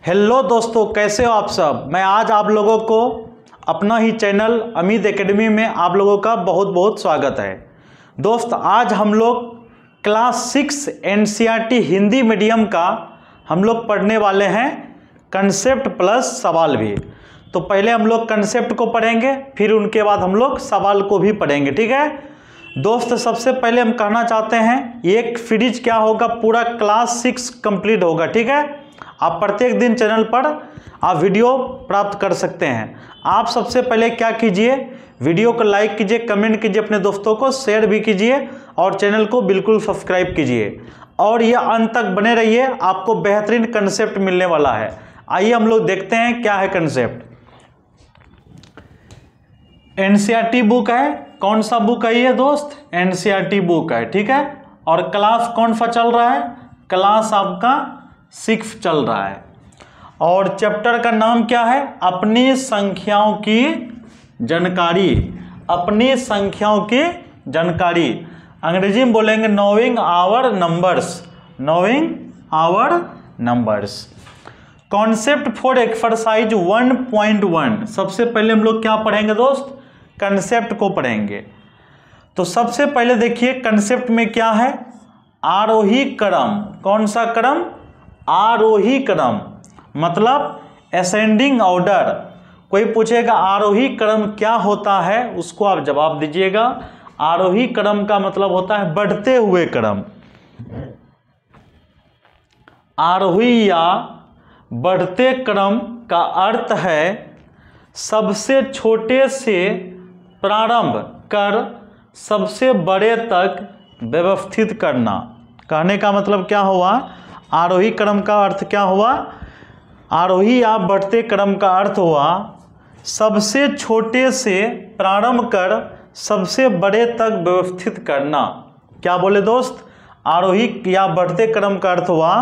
Hello दोस्तों, कैसे हो आप सब। मैं आज आप लोगों को अपना ही चैनल अमित एकेडमी में आप लोगों का बहुत बहुत स्वागत है। दोस्त, आज हम लोग क्लास 6 एनसीईआरटी हिंदी मीडियम का हम लोग पढ़ने वाले हैं कंसेप्ट प्लस सवाल भी। तो पहले हम लोग कंसेप्ट को पढ़ेंगे, फिर उनके बाद हम लोग सवाल को भी पढ़ेंगे, ठीक है दोस्त। सबसे पहले हम कहना चाहते हैं एक सीरीज क्या होगा, पूरा क्लास 6 कंप्लीट होगा, ठीक है। आप प्रत्येक दिन चैनल पर आप वीडियो प्राप्त कर सकते हैं। आप सबसे पहले क्या कीजिए, वीडियो को लाइक कीजिए, कमेंट कीजिए, अपने दोस्तों को शेयर भी कीजिए और चैनल को बिल्कुल सब्सक्राइब कीजिए और ये अंत तक बने रहिए, आपको बेहतरीन कंसेप्ट मिलने वाला है। आइए हम लोग देखते हैं क्या है कंसेप्ट। एनसीईआरटी बुक है, कौन सा बुक है ये दोस्त, एनसीईआरटी बुक है, ठीक है। और क्लास कौन सा चल रहा है, क्लास आपका 6 चल रहा है। और चैप्टर का नाम क्या है, अपनी संख्याओं की जानकारी, अपनी संख्याओं की जानकारी। अंग्रेजी में बोलेंगे knowing our numbers, knowing our numbers. Concept for exercise 1.1। सबसे पहले हम लोग क्या पढ़ेंगे दोस्त, कंसेप्ट को पढ़ेंगे। तो सबसे पहले देखिए कंसेप्ट में क्या है, आरोही क्रम। कौन सा क्रम, आरोही क्रम, मतलब असेंडिंग ऑर्डर। कोई पूछेगा आरोही क्रम क्या होता है, उसको आप जवाब दीजिएगा। आरोही क्रम का मतलब होता है बढ़ते हुए क्रम। आरोही या बढ़ते क्रम का अर्थ है सबसे छोटे से प्रारंभ कर सबसे बड़े तक व्यवस्थित करना। कहने का मतलब क्या हुआ, आरोही क्रम का अर्थ क्या हुआ, आरोही या बढ़ते क्रम का अर्थ हुआ सबसे छोटे से प्रारंभ कर सबसे बड़े तक व्यवस्थित करना। क्या बोले दोस्त, आरोही या बढ़ते क्रम का अर्थ हुआ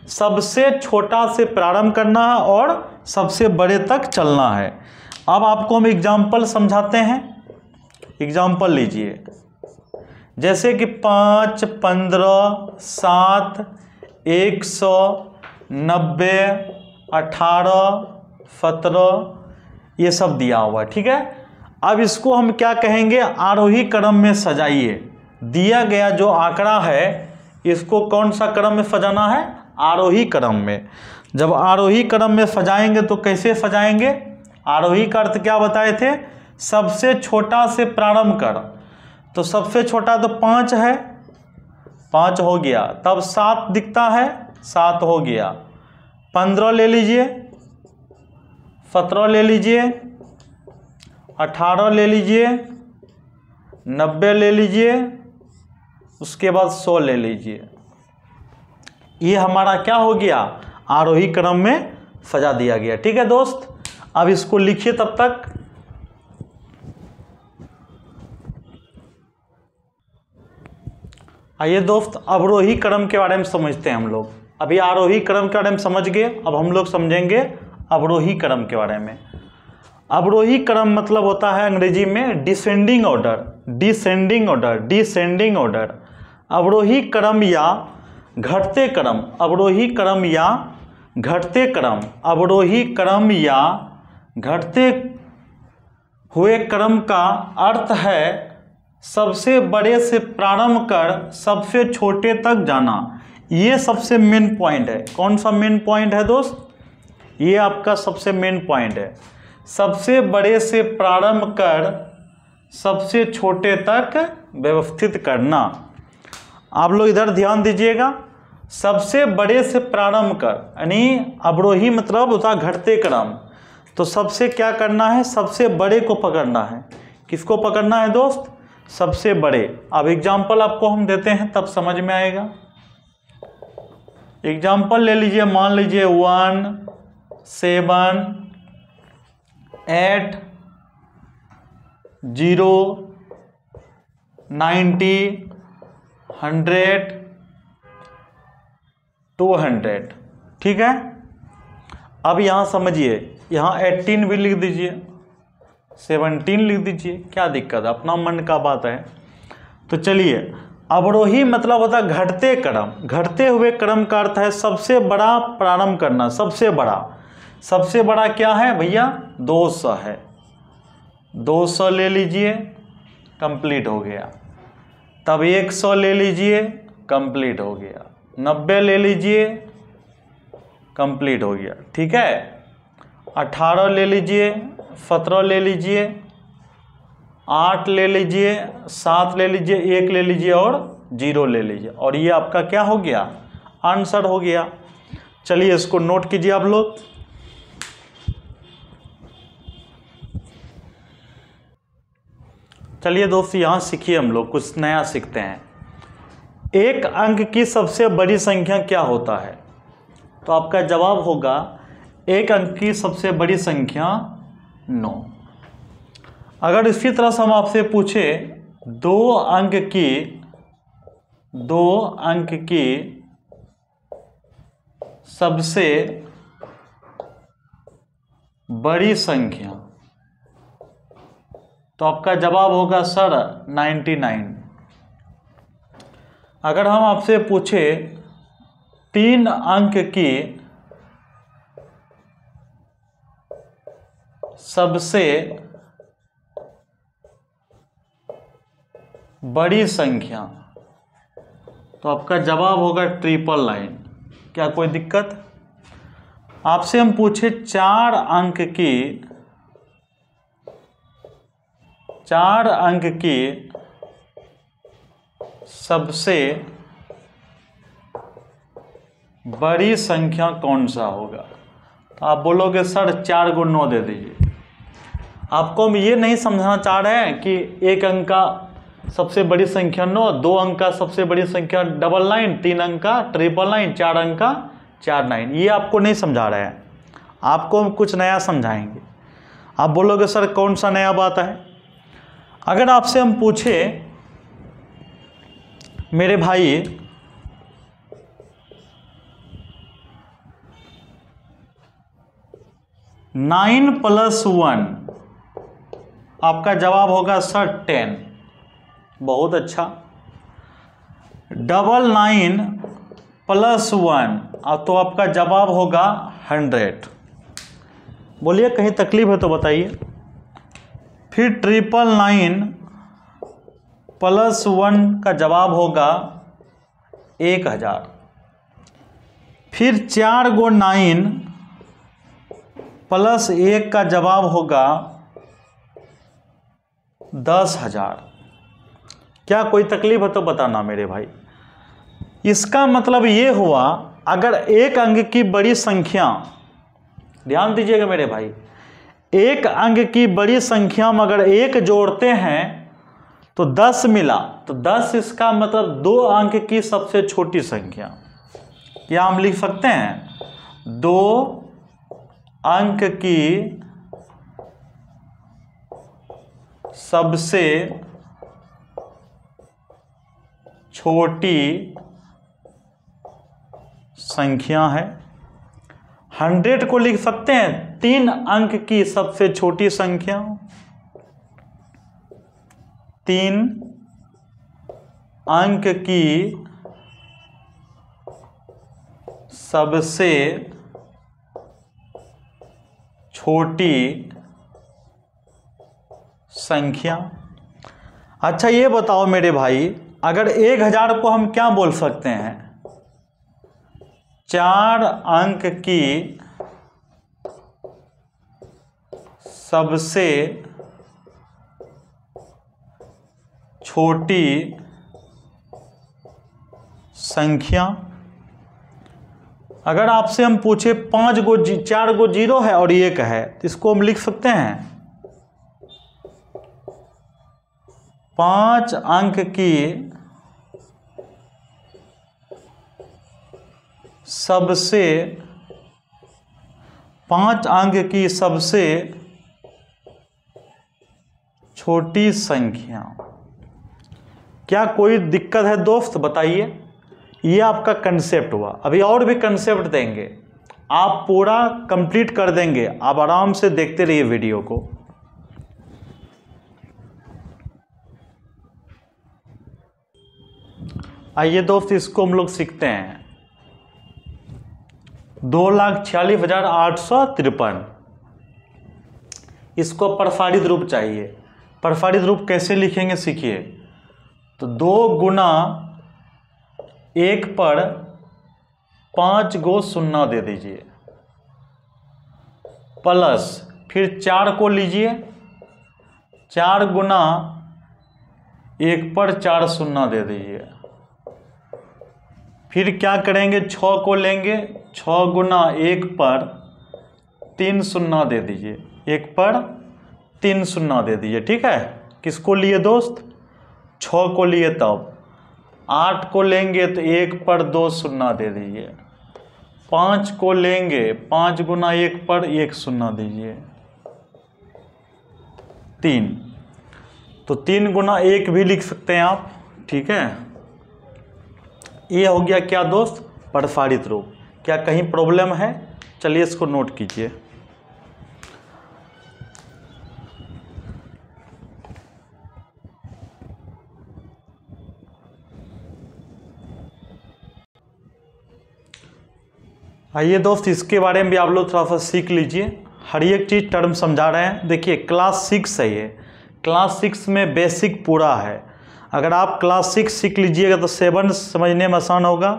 सबसे छोटा से प्रारंभ करना है और सबसे बड़े तक चलना है। अब आपको हम एग्जाम्पल समझाते हैं। एग्जाम्पल लीजिए, जैसे कि 5, 15, 7, 100, 90, 18, 17 ये सब दिया हुआ है, ठीक है। अब इसको हम क्या कहेंगे, आरोही क्रम में सजाइए। दिया गया जो आंकड़ा है इसको कौन सा क्रम में सजाना है, आरोही क्रम में। जब आरोही क्रम में सजाएंगे तो कैसे सजाएंगे, आरोही का अर्थ क्या बताए थे, सबसे छोटा से प्रारंभ कर। तो सबसे छोटा तो 5 है, 5 हो गया। तब 7 दिखता है, 7 हो गया। 15 ले लीजिए, 17 ले लीजिए, 18 ले लीजिए, 90 ले लीजिए, उसके बाद 100 ले लीजिए। ये हमारा क्या हो गया, आरोही क्रम में सजा दिया गया, ठीक है दोस्त। अब इसको लिखिए तब तक। आइए दोस्त, अवरोही क्रम के बारे में समझते हैं हम लोग। अभी आरोही क्रम के बारे में समझ गए, अब हम लोग समझेंगे अवरोही क्रम के बारे में। अवरोही क्रम मतलब होता है अंग्रेजी में descending order, descending order, descending order. अवरोही क्रम या घटते क्रम, अवरोही क्रम या घटते क्रम, अवरोही क्रम या घटते हुए क्रम का अर्थ है सबसे बड़े से प्रारंभ कर सबसे छोटे तक जाना। ये सबसे मेन पॉइंट है। कौन सा मेन पॉइंट है दोस्त, ये आपका सबसे मेन पॉइंट है। सबसे बड़े से प्रारंभ कर सबसे छोटे तक व्यवस्थित करना। आप लोग इधर ध्यान दीजिएगा, सबसे बड़े से प्रारंभ कर, यानी अवरोही मतलब होता घटते क्रम। तो सबसे क्या करना है, सबसे बड़े को पकड़ना है। किसको पकड़ना है दोस्त, सबसे बड़े। अब एग्जाम्पल आपको हम देते हैं तब समझ में आएगा। एग्जाम्पल ले लीजिए, मान लीजिए 1, 7, 8, 0, 90, 100, 200, ठीक है। अब यहाँ समझिए, यहाँ 18 भी लिख दीजिए, 17 लिख दीजिए, क्या दिक्कत है, अपना मन का बात है। तो चलिए अवरोही मतलब होता है घटते क्रम, घटते हुए क्रम का अर्थ है सबसे बड़ा प्रारंभ करना, सबसे बड़ा क्या है भैया 200 है, 200 ले लीजिए कंप्लीट हो गया। तब 100 ले लीजिए कंप्लीट हो गया, 90 ले लीजिए कंप्लीट हो गया, ठीक है। 18 ले लीजिए, 17 ले लीजिए, 8 ले लीजिए, 7 ले लीजिए, 1 ले लीजिए और 0 ले लीजिए, और ये आपका क्या हो गया आंसर हो गया। चलिए इसको नोट कीजिए आप लोग। चलिए दोस्तों यहाँ सीखिए, हम लोग कुछ नया सीखते हैं। एक अंक की सबसे बड़ी संख्या क्या होता है? तो आपका जवाब होगा एक अंक की सबसे बड़ी संख्या 9। अगर इसी तरह से हम आपसे पूछे दो अंक की सबसे बड़ी संख्या, तो आपका जवाब होगा सर 99। अगर हम आपसे पूछे 3 अंक की सबसे बड़ी संख्या, तो आपका जवाब होगा 999। क्या कोई दिक्कत? आपसे हम पूछे 4 अंक की सबसे बड़ी संख्या कौन सा होगा? तो आप बोलोगे सर 4 × 9 दे दीजिए। आपको हम ये नहीं समझाना चाह रहे हैं कि एक अंक का सबसे बड़ी संख्या 9, 2 अंक का सबसे बड़ी संख्या 99, 3 अंक का 999, 4 अंक का 49। ये आपको नहीं समझा रहे हैं, आपको हम कुछ नया समझाएंगे। आप बोलोगे सर कौन सा नया बात है? अगर आपसे हम पूछे मेरे भाई 9 + 1, आपका जवाब होगा सर 10। बहुत अच्छा। 99 + 1, तो आपका जवाब होगा 100। बोलिए कहीं तकलीफ है तो बताइए। फिर 999 + 1 का जवाब होगा 1000। फिर 4 × 9 + 1 का जवाब होगा 10,000। क्या कोई तकलीफ है तो बताना मेरे भाई। इसका मतलब ये हुआ अगर एक अंक की बड़ी संख्या, ध्यान दीजिएगा मेरे भाई, एक अंक की बड़ी संख्या में अगर 1 जोड़ते हैं तो 10 मिला, तो 10 इसका मतलब 2 अंक की सबसे छोटी संख्या। क्या हम लिख सकते हैं 2 अंक की सबसे छोटी संख्या है। 100 को लिख सकते हैं 3 अंक की सबसे छोटी संख्या, 3 अंक की सबसे छोटी संख्या। अच्छा ये बताओ मेरे भाई, अगर 1000 को हम क्या बोल सकते हैं? 4 अंक की सबसे छोटी संख्या। अगर आपसे हम पूछे 4 गो 0 है और 1 है, तो इसको हम लिख सकते हैं 5 अंक की सबसे 5 अंक की सबसे छोटी संख्या। क्या कोई दिक्कत है दोस्त बताइए? ये आपका कंसेप्ट हुआ। अभी और भी कंसेप्ट देंगे, आप पूरा कंप्लीट कर देंगे। आप आराम से देखते रहिए वीडियो को। आइए दोस्त इसको हम लोग सीखते हैं। 2,46,853 इसको प्रसारित रूप चाहिए। प्रसारित रूप कैसे लिखेंगे सीखिए। तो 2 गुना 1 पर 5 गो शून्य दे दीजिए, प्लस फिर 4 को लीजिए, 4 गुना 1 पर 4 शून्य दे दीजिए। फिर क्या करेंगे, 6 को लेंगे, 6 गुना 1 पर 3 शून्य दे दीजिए, 1 पर 3 शून्य दे दीजिए। ठीक है, किसको लिए दोस्त, 6 को लिए। तब 8 को लेंगे तो 1 पर 2 शून्य दे दीजिए, 5 को लेंगे, 5 गुना 1 पर 1 शून्य दीजिए, 3। तो 3 गुना 1 भी लिख सकते हैं आप। ठीक है, ये हो गया क्या दोस्त, प्रसारित रूप। क्या कहीं प्रॉब्लम है, चलिए इसको नोट कीजिए। आइए दोस्त इसके बारे में भी आप लोग थोड़ा सा सीख लीजिए। हर एक चीज़ टर्म समझा रहे हैं। देखिए क्लास 6 है ये, क्लास 6 में बेसिक पूरा है। अगर आप क्लास 6 सीख लीजिएगा तो 7 समझने में आसान होगा,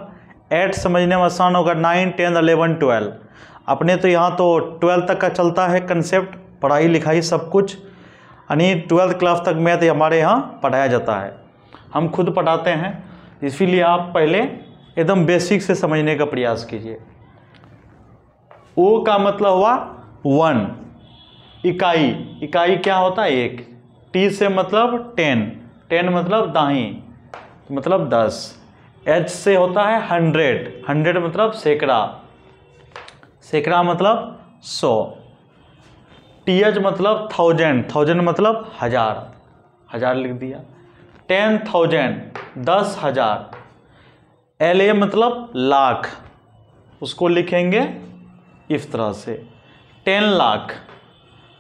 8 समझने में आसान होगा, 9, 10, 11, 12। अपने तो यहाँ तो 12 तक का चलता है कंसेप्ट, पढ़ाई लिखाई सब कुछ, यानी 12th क्लास तक मैथ हमारे यहाँ पढ़ाया जाता है, हम खुद पढ़ाते हैं। इसीलिए आप पहले एकदम बेसिक से समझने का प्रयास कीजिए। ओ का मतलब हुआ 1, इकाई, इकाई क्या होता है 1। टी से मतलब 10, 10 मतलब दाही, मतलब 10। एच से होता है 100, 100 मतलब सैकड़ा, सैकड़ा मतलब 100। टी एच मतलब 1000, 1000 मतलब 1000, 1000 लिख दिया। 10,000 10,000। एल ए मतलब लाख, उसको लिखेंगे इस तरह से, 10 लाख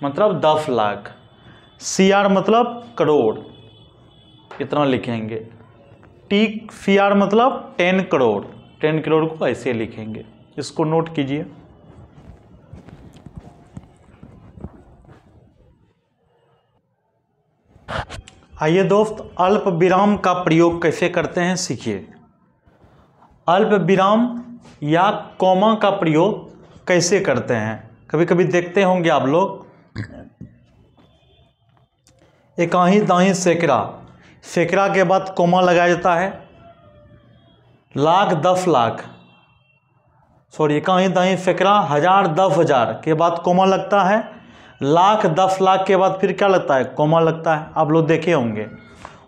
मतलब 10 लाख। सी आर मतलब करोड़, इतना लिखेंगे। टी सी आर मतलब 10 करोड़, 10 करोड़ को ऐसे लिखेंगे। इसको नोट कीजिए। आइए दोस्त अल्प विराम का प्रयोग कैसे करते हैं सीखिए। अल्प विराम या कॉमा का प्रयोग कैसे करते हैं, कभी कभी देखते होंगे आप लोग। इकाही दाही सैकड़ा, सैकड़ा के बाद कॉमा लगाया जाता है। लाख 10 लाख, सॉरी इकाही दाही सैकड़ा, 1000 10,000 के बाद कॉमा लगता है। लाख 10 लाख के बाद फिर क्या लगता है, कॉमा लगता है। आप लोग देखे होंगे,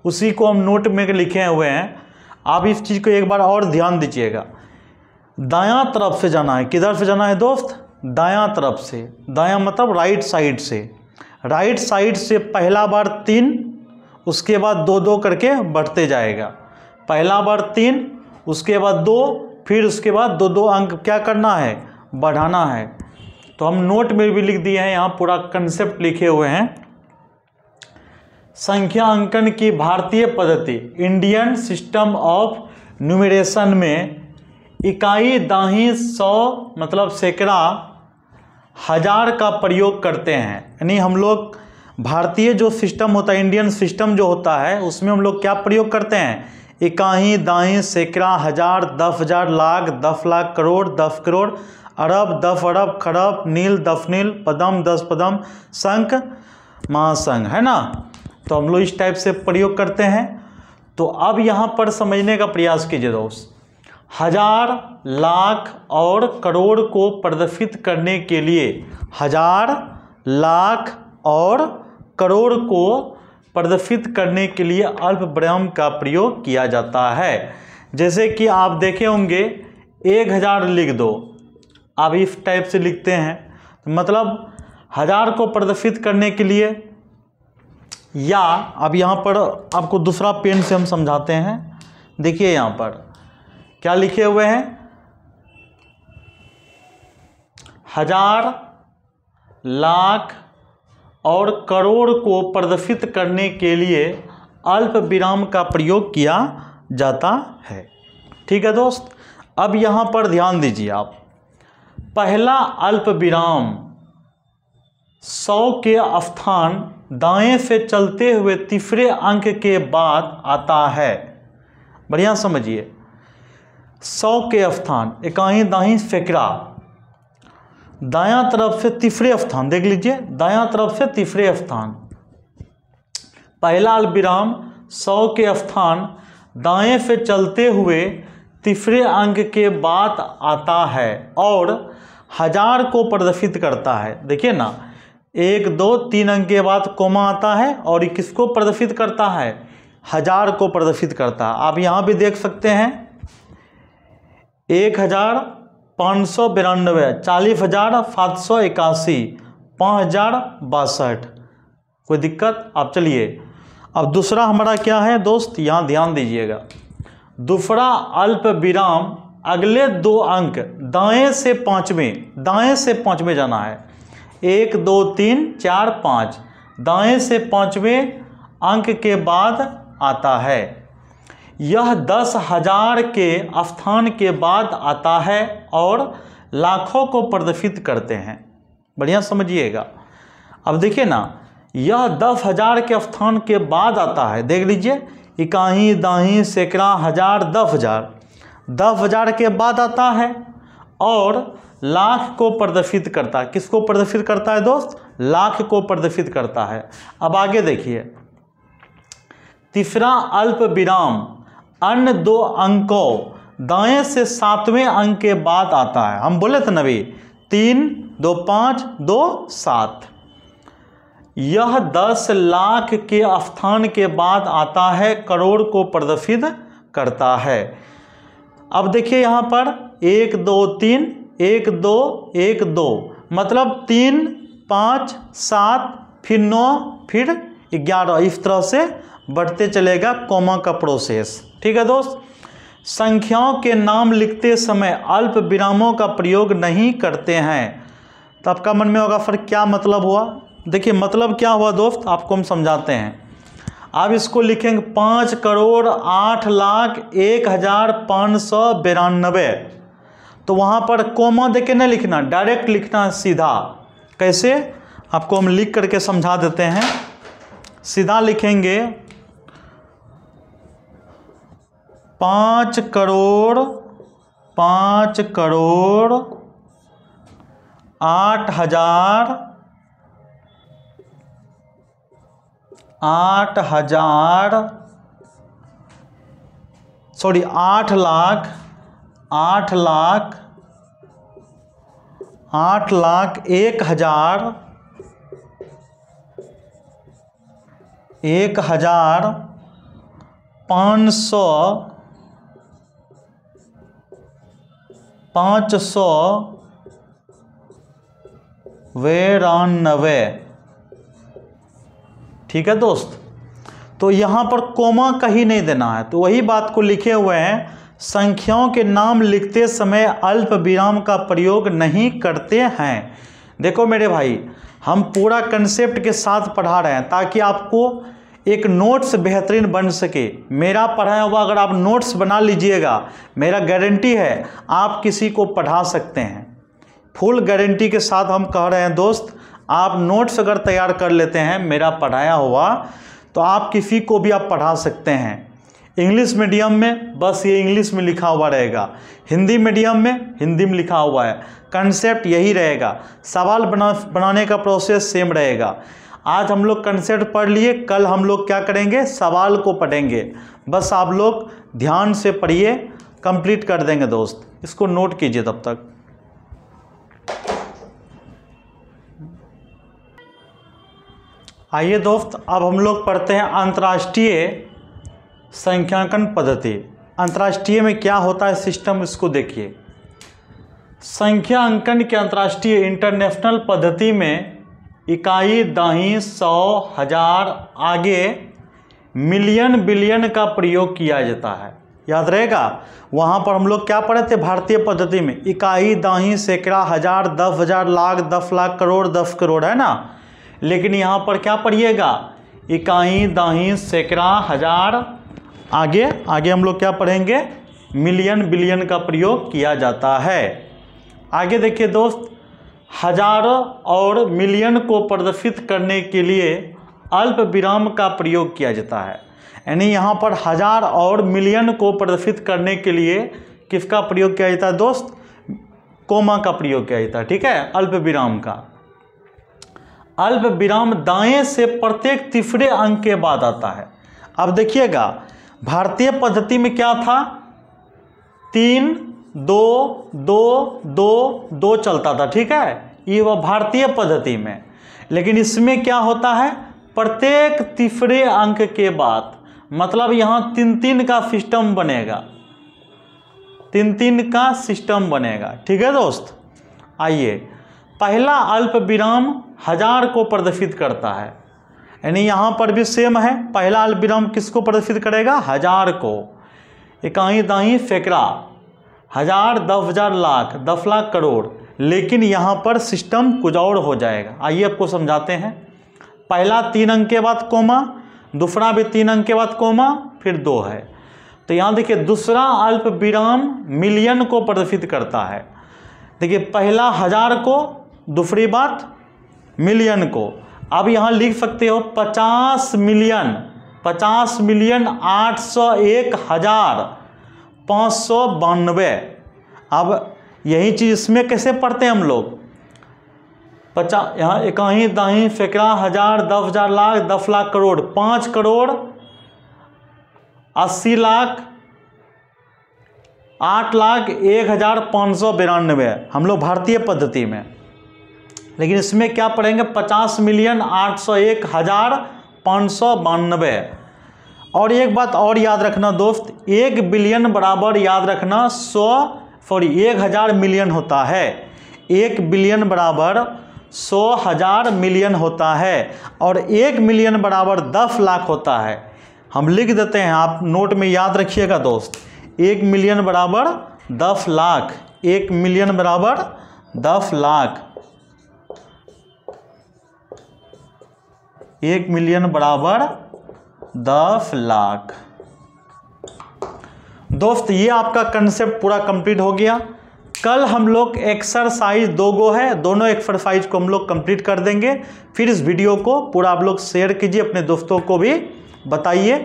उसी को हम नोट में लिखे हुए हैं। आप इस चीज़ को एक बार और ध्यान दीजिएगा। दायां तरफ से जाना है, किधर से जाना है दोस्त, दायां तरफ से। दायां मतलब राइट साइड से, राइट साइड से पहला बार 3, उसके बाद 2-2 करके बढ़ते जाएगा। पहला बार 3, उसके बाद 2, फिर उसके बाद 2-2 अंक क्या करना है, बढ़ाना है। तो हम नोट में भी लिख दिए हैं, यहाँ पूरा कंसेप्ट लिखे हुए हैं। संख्या अंकन की भारतीय पद्धति, इंडियन सिस्टम ऑफ न्यूमरेशन में इकाई दाही 100 मतलब सैकड़ा, 1000 का प्रयोग करते हैं। यानी हम लोग भारतीय जो सिस्टम होता है, इंडियन सिस्टम जो होता है, उसमें हम लोग क्या प्रयोग करते हैं, इकाई दाही सैकड़ा, 1000 10,000, लाख 10 लाख, करोड़ 10 करोड़, अरब 10 अरब, खरब, नील 10 नील, पदम 10 पदम, संख महासंघ, है ना। तो हम लोग इस टाइप से प्रयोग करते हैं। तो अब यहाँ पर समझने का प्रयास कीजिए दोस्त। 1000 लाख और करोड़ को प्रदर्शित करने के लिए 1000 लाख और करोड़ को प्रदर्शित करने के लिए अल्प विराम का प्रयोग किया जाता है। जैसे कि आप देखे होंगे 1000 लिख दो, आप इस टाइप से लिखते हैं, मतलब 1000 को प्रदर्शित करने के लिए। या अब यहाँ पर आपको दूसरा पेन से हम समझाते हैं। देखिए यहाँ पर क्या लिखे हुए हैं, 1000 लाख और करोड़ को प्रदर्शित करने के लिए अल्प विराम का प्रयोग किया जाता है। ठीक है दोस्त, अब यहाँ पर ध्यान दीजिए आप, पहला अल्प विराम 100 के स्थान दाएं से चलते हुए तीसरे अंक के बाद आता है। बढ़िया समझिए, 100 के स्थान इकाई दाहिनी सैकड़ा, दायां तरफ से तीसरे स्थान, देख लीजिए दायां तरफ से तीसरे स्थान, पहला अल्पविराम 100 के स्थान दाएं से चलते हुए तीसरे अंक के बाद आता है और 1000 को प्रदर्शित करता है। देखिए ना, 1 2 3 अंक के बाद कोमा आता है और किसको प्रदर्शित करता है? 1000 को प्रदर्शित करता है। आप यहाँ भी देख सकते हैं 1592, 40,781, 5062। कोई दिक्कत? आप चलिए, अब दूसरा हमारा क्या है दोस्त, यहाँ ध्यान दीजिएगा। दूसरा अल्प विराम अगले 2 अंक दाएं से पांचवें जाना है। 1 2 3 4 5 दाएं से 5वें अंक के बाद आता है। यह 10,000 के स्थान के बाद आता है और लाखों को प्रदर्शित करते हैं। बढ़िया समझिएगा। अब देखिए ना, यह 10,000 के स्थान के बाद आता है। देख लीजिए, इकाई दाही सैकड़ा हजार 10,000, 10,000 के बाद आता है और लाख को प्रदर्शित करता है। किसको प्रदर्शित करता है दोस्त? लाख को प्रदर्शित करता है। अब आगे देखिए, तीसरा अल्प विराम अन्य 2 अंकों दाएं से 7वें अंक के बाद आता है। हम बोले थे ना भी 3 2 5 2 7। यह 10 लाख के स्थान के बाद आता है, करोड़ को प्रदर्शित करता है। अब देखिए यहाँ पर 1 2 3 1 2 1 2 मतलब 3 5 7 फिर 9 फिर 11, इस तरह से बढ़ते चलेगा कोमा का प्रोसेस। ठीक है दोस्त, संख्याओं के नाम लिखते समय अल्प विरामों का प्रयोग नहीं करते हैं। तो आपका मन में होगा फिर क्या मतलब हुआ? देखिए मतलब क्या हुआ दोस्त, आपको हम समझाते हैं। आप इसको लिखेंगे 5,08,01,592। तो वहाँ पर कोमा देके नहीं लिखना, डायरेक्ट लिखना सीधा। कैसे? आपको हम लिख करके समझा देते हैं। सीधा लिखेंगे 5 करोड़ 8,000 8 लाख 1,592। ठीक है दोस्त, तो यहाँ पर कोमा कहीं नहीं देना है। तो वही बात को लिखे हुए हैं, संख्याओं के नाम लिखते समय अल्प विराम का प्रयोग नहीं करते हैं। देखो मेरे भाई, हम पूरा कंसेप्ट के साथ पढ़ा रहे हैं ताकि आपको एक नोट्स बेहतरीन बन सके। मेरा पढ़ाया हुआ अगर आप नोट्स बना लीजिएगा, मेरा गारंटी है आप किसी को पढ़ा सकते हैं। फुल गारंटी के साथ हम कह रहे हैं दोस्त, आप नोट्स अगर तैयार कर लेते हैं मेरा पढ़ाया हुआ, तो आप किसी को भी आप पढ़ा सकते हैं। इंग्लिश मीडियम में बस ये इंग्लिश में लिखा हुआ रहेगा, हिंदी मीडियम में हिंदी में लिखा हुआ है, कंसेप्ट यही रहेगा, सवाल बनाने का प्रोसेस सेम रहेगा। आज हम लोग कंसेप्ट पढ़ लिए, कल हम लोग क्या करेंगे? सवाल को पढ़ेंगे। बस आप लोग ध्यान से पढ़िए, कंप्लीट कर देंगे दोस्त। इसको नोट कीजिए तब तक। आइए दोस्त, अब हम लोग पढ़ते हैं अंतर्राष्ट्रीय संख्यांकन पद्धति। अंतर्राष्ट्रीय में क्या होता है सिस्टम, इसको देखिए। संख्या अंकन के अंतर्राष्ट्रीय इंटरनेशनल पद्धति में इकाई दाही 100 1000 आगे मिलियन बिलियन का प्रयोग किया जाता है। याद रहेगा, वहाँ पर हम लोग क्या पढ़े थे? भारतीय पद्धति में इकाई दाही सैकड़ा हजार 10,000 लाख 10 लाख करोड़ 10 करोड़ है ना। लेकिन यहाँ पर क्या पढ़िएगा? इकाई दाही सैकड़ा हजार आगे आगे हम लोग क्या पढ़ेंगे, मिलियन बिलियन का प्रयोग किया जाता है। आगे देखिए दोस्त, हजारों और मिलियन को प्रदर्शित करने के लिए अल्प विराम का प्रयोग किया जाता है। यानी यहाँ पर हजार और मिलियन को प्रदर्शित करने के लिए किसका प्रयोग किया जाता है दोस्त, कोमा का प्रयोग किया जाता है। ठीक है, अल्प विराम का। अल्प विराम दाएं से प्रत्येक तीसरे अंक के बाद आता है। अब देखिएगा, भारतीय पद्धति में क्या था, 3 2 2 2 2 चलता था। ठीक है, ये वह भारतीय पद्धति में। लेकिन इसमें क्या होता है, प्रत्येक तीसरे अंक के बाद, मतलब यहाँ 3-3 का सिस्टम बनेगा, 3-3 का सिस्टम बनेगा। ठीक है दोस्त, आइए, पहला अल्प विराम हजार को प्रदर्शित करता है। यानी यहाँ पर भी सेम है, पहला अल्प विराम किसको प्रदर्शित करेगा, हजार को। इकाई दाई सैकड़ा, हजार, 10,000, लाख, 10 लाख, करोड़। लेकिन यहाँ पर सिस्टम कुछ और हो जाएगा। आइए आपको समझाते हैं। पहला 3 अंक के बाद कोमा, दूसरा भी 3 अंक के बाद कोमा, फिर 2 है। तो यहाँ देखिए, दूसरा अल्प विराम मिलियन को प्रदर्शित करता है। देखिए, पहला हजार को, दूसरी बात मिलियन को। अब यहाँ लिख सकते हो 50 मिलियन 801,592। अब यही चीज़ इसमें कैसे पढ़ते हैं हम लोग, 50, यहाँ इकाई दाई सैकड़ा, हजार, 10,000, लाख, 10 लाख, करोड़, 5 करोड़ 80 लाख 8,01,592 हम लोग भारतीय पद्धति में। लेकिन इसमें क्या पढ़ेंगे, 50,801,592। और एक बात और याद रखना दोस्त, 1 बिलियन बराबर याद रखना 1,000 मिलियन होता है। 1 बिलियन बराबर 100,000 मिलियन होता है। और 1 मिलियन बराबर 10 लाख होता है। हम लिख देते हैं, आप नोट में याद रखिएगा दोस्त। 1 मिलियन बराबर 10 लाख, 1 मिलियन बराबर 10 लाख, 1 मिलियन बराबर 10 लाख। दोस्त, ये आपका कंसेप्ट पूरा कंप्लीट हो गया। कल हम लोग एक्सरसाइज 2 गो है, दोनों एक्सरसाइज को हम लोग कंप्लीट कर देंगे। फिर इस वीडियो को पूरा आप लोग शेयर कीजिए, अपने दोस्तों को भी बताइए।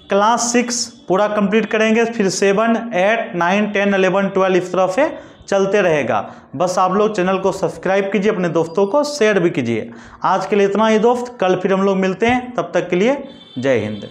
क्लास 6 पूरा कंप्लीट करेंगे, फिर 7, 8, 9, 10, 11, 12 इस तरह से चलते रहेगा। बस आप लोग चैनल को सब्सक्राइब कीजिए, अपने दोस्तों को शेयर भी कीजिए। आज के लिए इतना ही दोस्त, कल फिर हम लोग मिलते हैं। तब तक के लिए जय हिंद।